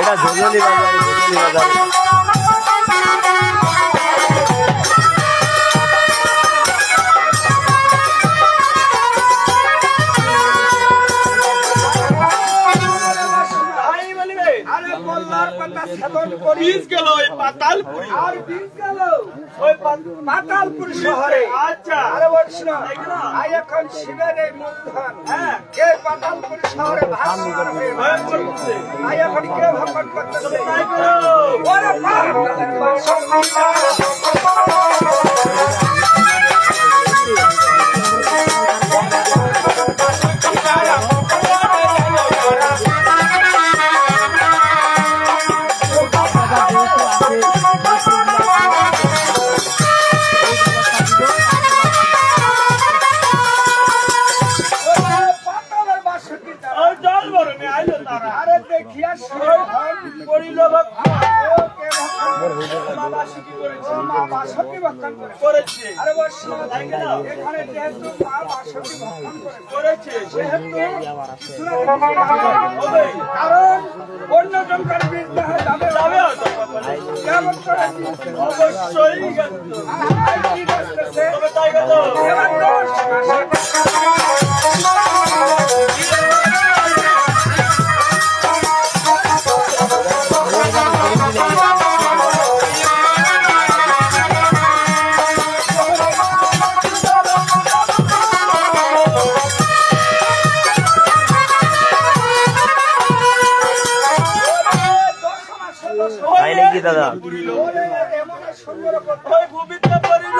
এটা ঝুলঝুলি বাজার। আরে বল্লার পাতা সেবন করি বীজ গেল ওই পাতালপুরি। আর বীজ গেল ওই পাতালপুর শহরে। আচ্ছা। আরে বলছিল আই এখন শিবের এই মূলধন এই পাতালপুর শহরে ভাসমান হয়ে পড়ছে। আই এখন কে ভক্ষণ করতেছে তাই করো। ওরে পাতালের বাসন্তী তারা। ওই জল ভরণে আইলো তারা। আরে দেখিয়া শিবধন করিল ভক্ষণ। ও কে ভক্ষণ মা বাসুকি করেছে। ও মা বাসন্তী ভক্ষণ করে। করেছে। আরে বলছিল এখানে যেহেতু মা বাসন্তী ভক্ষণ করে করেছে। হবে। কারণ অন্য জনকার বিরুদ্ধে যাবে যাবে হয়তো কখনো। কেমন করে অবশ্যই গেল। আর কি করতেছে তবে তাই গেল। এবার দোষ তাই নাকি দাদা? এমন সুন্দর কথা ওই ভূমিতে পড়িল।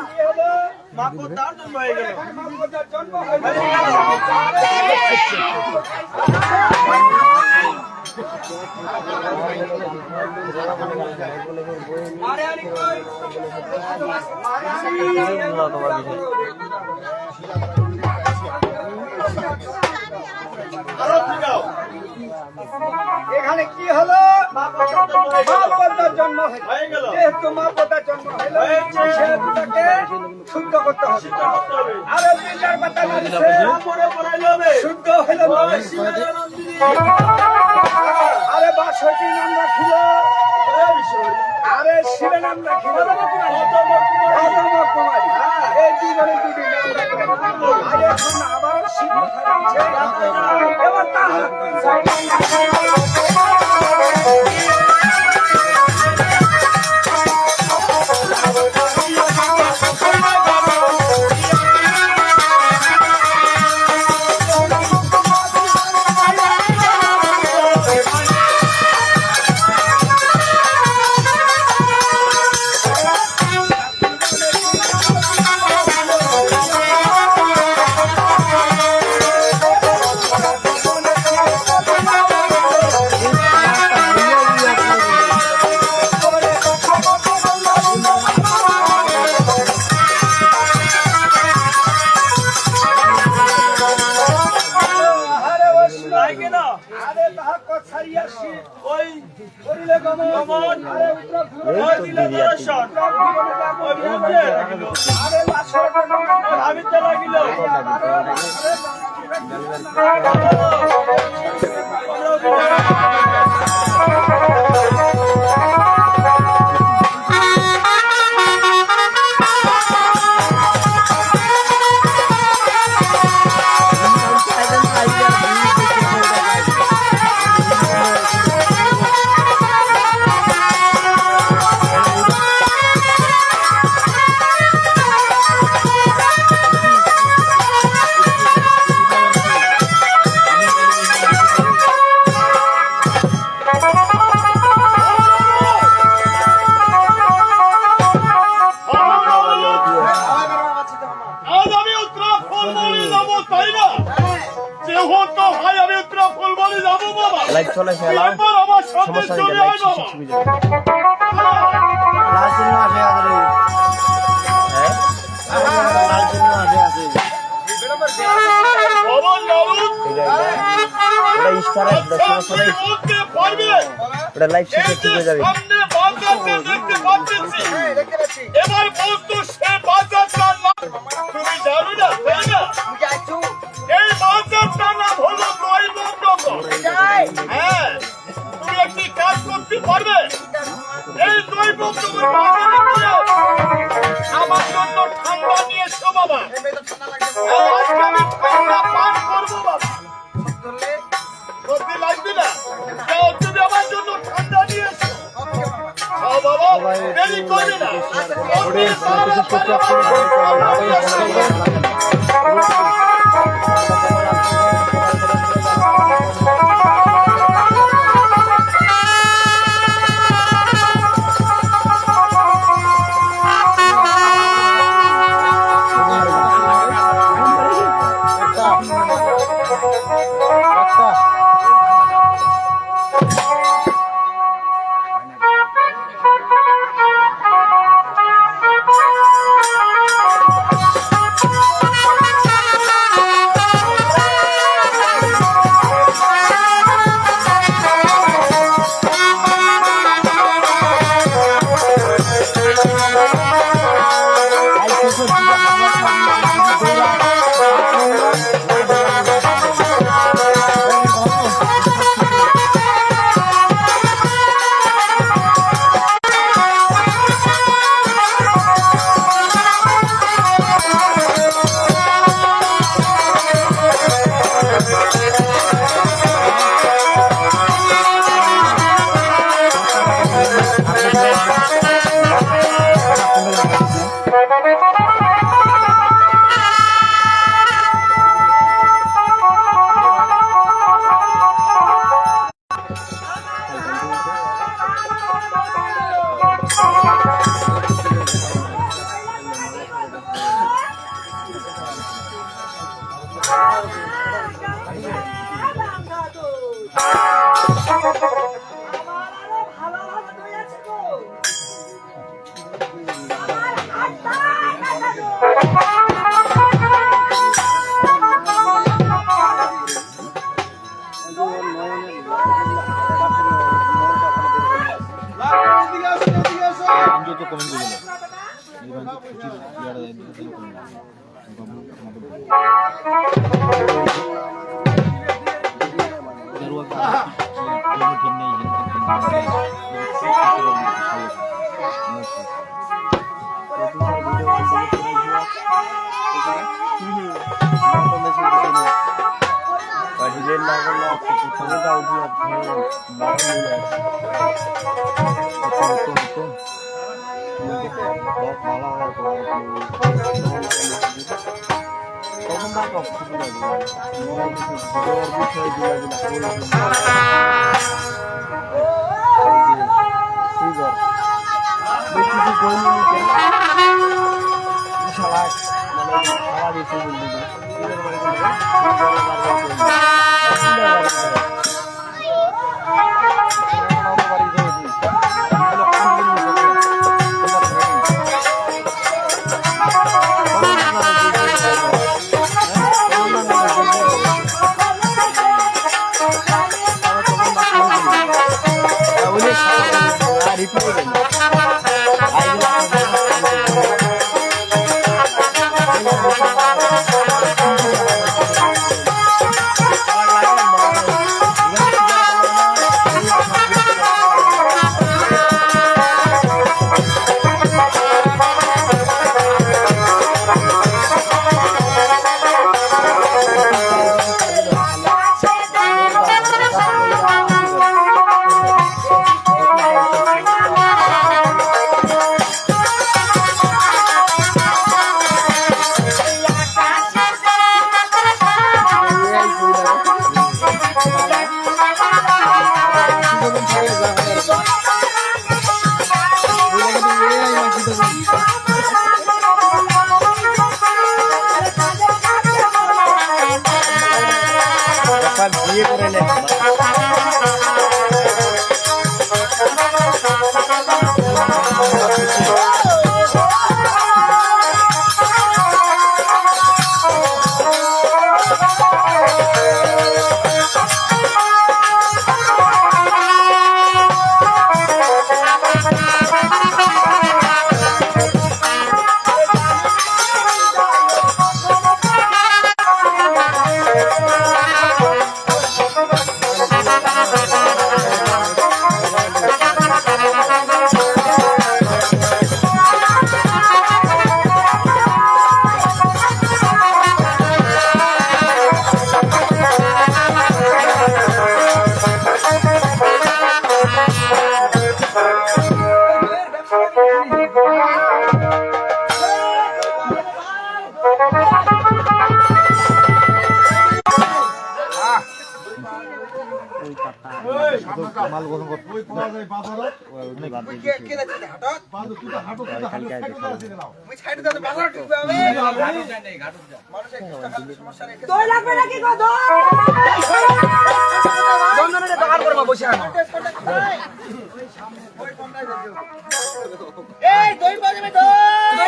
কি হলো মাকু তার জন্য হয়ে গেল। মানবতার জন্ম হয়েছে মারে আনি কই মারে আনি তোমার বিষয় আরো ফিরাও। এখানে কি হলো মা পদ্মার জন্ম হয়ে গেল। যেহেতু মা পদ্মার জন্ম হলো সেহেতু তাকে শুদ্ধ করতে হবে চিন্তা করতে হবে। আরে বিচার পাতা লাগছে পরে পড়াইলে হবে। শুদ্ধ হলো না। শিবের নন্দিনী। আরে বাসটি নাম রাখিল আরে শিবের নাম রাখিল পদ্ম কুমারী এই দুজনে দুটি নাম রাখিল আর এখন আবার শিব খাচ্ছে এবার তাহার তাই কেন? আরে তাহার কথাইয়া শিব ওই করিলে গমন আরে উত্তর ওই দিলে দর্শন। ওই বুঝতে লাগিল। আরে বাসর ভাবিতে লাগিল। আজ আমি উত্তরা ফুলবাড়ি যাবো, তাই না? যেহেতু ভাই আমি উত্তরা ফুলবাড়ি যাবো বাবা। লাইভ চলে খেলাও এবার আমার সামনে সমস্যা চলে নেই, আয় লাইভ বাবা। শেষে ছবি যাবে। লাল চিহ্ন আছে আগে হ্যাঁ লাল চিহ্ন আছে বাবা নারুদ, ওটা স্টারের সমস্যা নেই, বলতে পারবে? ওটা লাইভ এই শেষে যে ছবি যাবে। সামনে বাজারটা দেখতে পাচ্ছি, এবার বলতো সে বাজারটার নাম তুমি জানো না, তাই না? এই বাজারটার নাম হলো নয়নগর। হ্যাঁ, তুমি একটি করতে পারবে? এই দৈব তুমি আমার জন্য ঠান্ডা নিয়ে এসো বাবা। আজকে আমি ঠান্ডা পান করবো বাবা। সত্যি লাগবে না? যাও, তুমি আমার জন্য ঠান্ডা নিয়ে এসো। যাও বাবা, দেরি করবে না। মাল গঠন করতে দই লাগবে নাকি গো দই? দই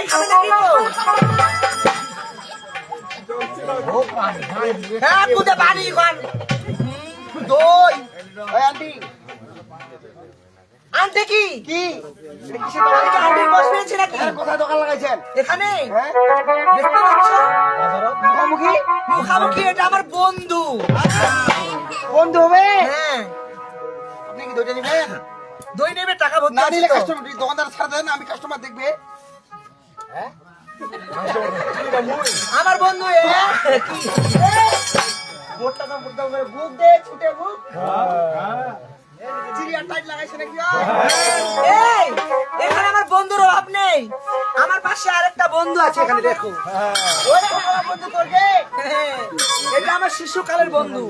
খাবে নাকি গো? হ্যাঁ, কুদে পানি খান। দই। ওই আন্টি। আন্টি কি? কি? আন্টির বস পেয়েছে নাকি? কোথায় দোকান লাগাইছেন? এখানে? দেখতে পাচ্ছ? মুখামুখি? মুখামুখি, এটা আমার বন্ধু। বন্ধু হবে? হ্যাঁ। আপনি কি দইটা নেবেন? দই নেবে, টাকা ভর্তি না নিলে কাস্টমার দোকানদার ছাড়া দেন, আমি কাস্টমার দেখবে। হ্যাঁ? আমার বন্ধু বুক দে ছুটে বুক এখানে আমার বন্ধুর অভাব নেই। আমার পাশে আরেকটা বন্ধু আছে, এখানে দেখো। বন্ধু করবে, এটা আমার শিশুকালের বন্ধু।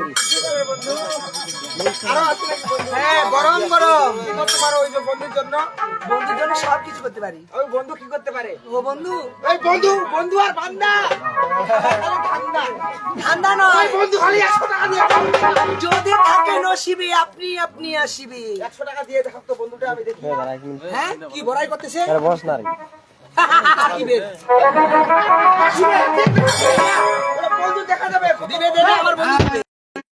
হ্যাঁ, গরম গরম কি করতে পারো ওই যে বন্ধুর জন্য? বন্ধুর জন্য সব কিছু করতে পারি। ওই বন্ধু কি করতে পারে? ও বন্ধু, এই বন্ধু, বন্ধু আর বান্দা। ঠান্ডা ঠান্ডা নয়, বন্ধু খালি 100 টাকা দিয়ে যদি থাকে নসিবে আপনি আপনি আসিবে। 100 টাকা দিয়ে দেখাও তো বন্ধুটা, আমি দেখি। হ্যাঁ, কি বড়াই করতেছে? আরে বস না রে। কি বে? বন্ধু দেখা যাবে, দিবে দেবে, আমার বন্ধু দিবে।